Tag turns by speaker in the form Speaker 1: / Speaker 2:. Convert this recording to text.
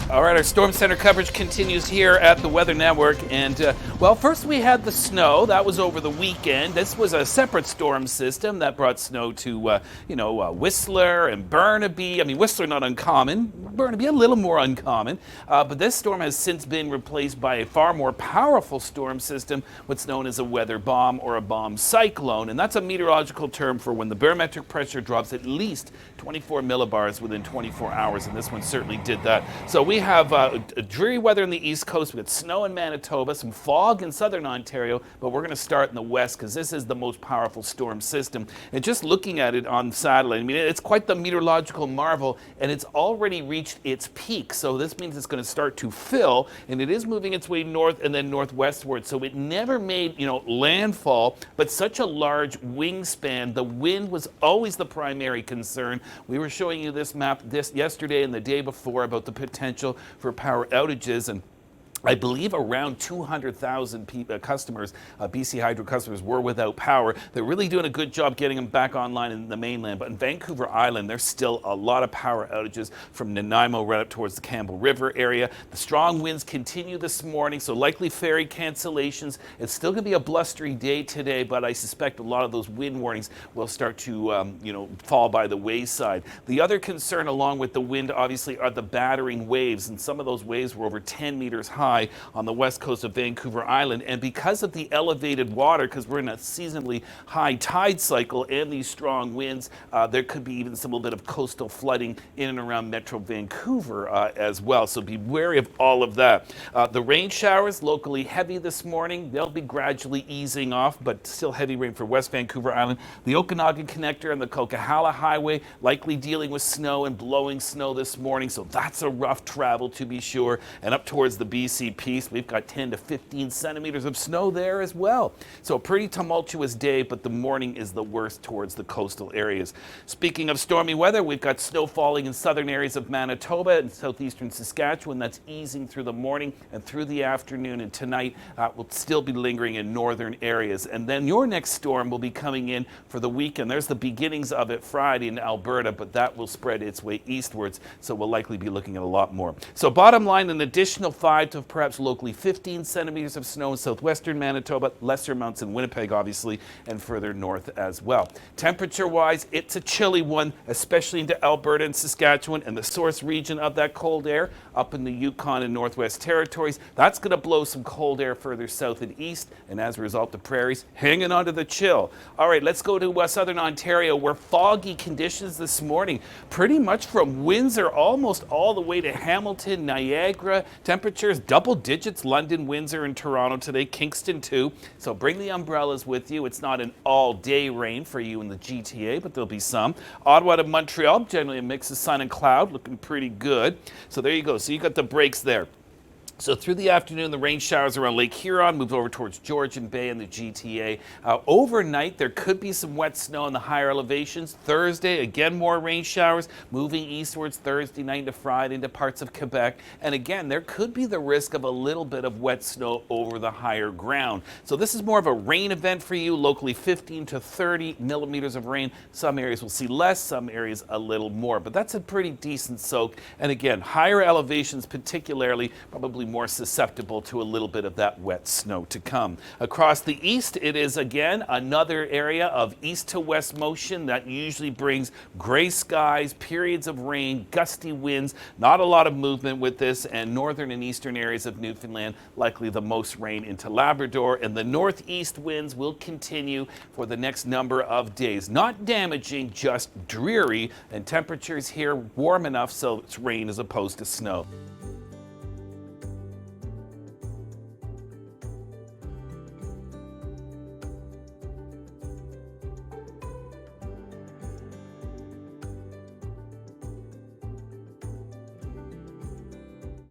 Speaker 1: All right, our Storm Center coverage continues here at the Weather Network. And, well, first we had the snow. That was over the weekend. This was a separate storm system that brought snow to, Whistler and Burnaby. I mean, Whistler, not uncommon. Burnaby, a little more uncommon. But this storm has since been replaced by a far more powerful storm system, what's known as a weather bomb or a bomb cyclone. And that's a meteorological term for when the barometric pressure drops at least 24 millibars within 24 hours. And this one certainly did that. So we have dreary weather in the East Coast. We got snow in Manitoba, some fog in southern Ontario, but we're going to start in the west because this is the most powerful storm system. And just looking at it on satellite, I mean, it's quite the meteorological marvel, and it's already reached its peak. So this means it's going to start to fill, and it is moving its way north and then northwestward. So it never made, landfall, but such a large wingspan. The wind was always the primary concern. We were showing you this map yesterday and the day before about the potential for power outages, and I believe around 200,000 customers, BC Hydro customers, were without power. They're really doing a good job getting them back online in the mainland. But in Vancouver Island, there's still a lot of power outages from Nanaimo right up towards the Campbell River area. The strong winds continue this morning, so likely ferry cancellations. It's still going to be a blustery day today, but I suspect a lot of those wind warnings will start to, fall by the wayside. The other concern, along with the wind, obviously, are the battering waves, and some of those waves were over 10 meters high on the west coast of Vancouver Island. And because of the elevated water, because we're in a seasonally high tide cycle and these strong winds, there could be even some little bit of coastal flooding in and around Metro Vancouver as well. So be wary of all of that. The rain showers locally heavy this morning. They'll be gradually easing off, but still heavy rain for West Vancouver Island. The Okanagan Connector and the Coquihalla Highway likely dealing with snow and blowing snow this morning. So that's a rough travel to be sure. And up towards the BC piece, we've got 10 to 15 centimeters of snow there as well. So a pretty tumultuous day, but the morning is the worst towards the coastal areas. Speaking of stormy weather, we've got snow falling in southern areas of Manitoba and southeastern Saskatchewan. That's easing through the morning and through the afternoon, and tonight will still be lingering in northern areas. And then your next storm will be coming in for the weekend. There's the beginnings of it Friday in Alberta, but that will spread its way eastwards, so we'll likely be looking at a lot more. So bottom line, an additional 5 to perhaps locally 15 centimeters of snow in southwestern Manitoba, lesser amounts in Winnipeg, obviously, and further north as well. Temperature-wise, it's a chilly one, especially into Alberta and Saskatchewan and the source region of that cold air up in the Yukon and Northwest Territories. That's going to blow some cold air further south and east, and as a result, the prairies hanging on to the chill. All right, let's go to southern Ontario, where foggy conditions this morning, pretty much from Windsor almost all the way to Hamilton, Niagara. Temperatures double digits, London, Windsor, and Toronto today, Kingston too. So bring the umbrellas with you. It's not an all-day rain for you in the GTA, but there'll be some. Ottawa to Montreal, generally a mix of sun and cloud, looking pretty good. So there you go. So you got the breaks there. So through the afternoon, the rain showers around Lake Huron move over towards Georgian Bay and the GTA. Overnight, there could be some wet snow in the higher elevations. Thursday, again, more rain showers moving eastwards Thursday night into Friday into parts of Quebec. And again, there could be the risk of a little bit of wet snow over the higher ground. So this is more of a rain event for you, locally 15 to 30 millimeters of rain. Some areas will see less, some areas a little more. But that's a pretty decent soak. And again, higher elevations particularly, probably more susceptible to a little bit of that wet snow to come. Across the east, it is again another area of east to west motion that usually brings gray skies, periods of rain, gusty winds, not a lot of movement with this, and northern and eastern areas of Newfoundland likely the most rain into Labrador, and the northeast winds will continue for the next number of days. Not damaging, just dreary, and temperatures here warm enough so it's rain as opposed to snow.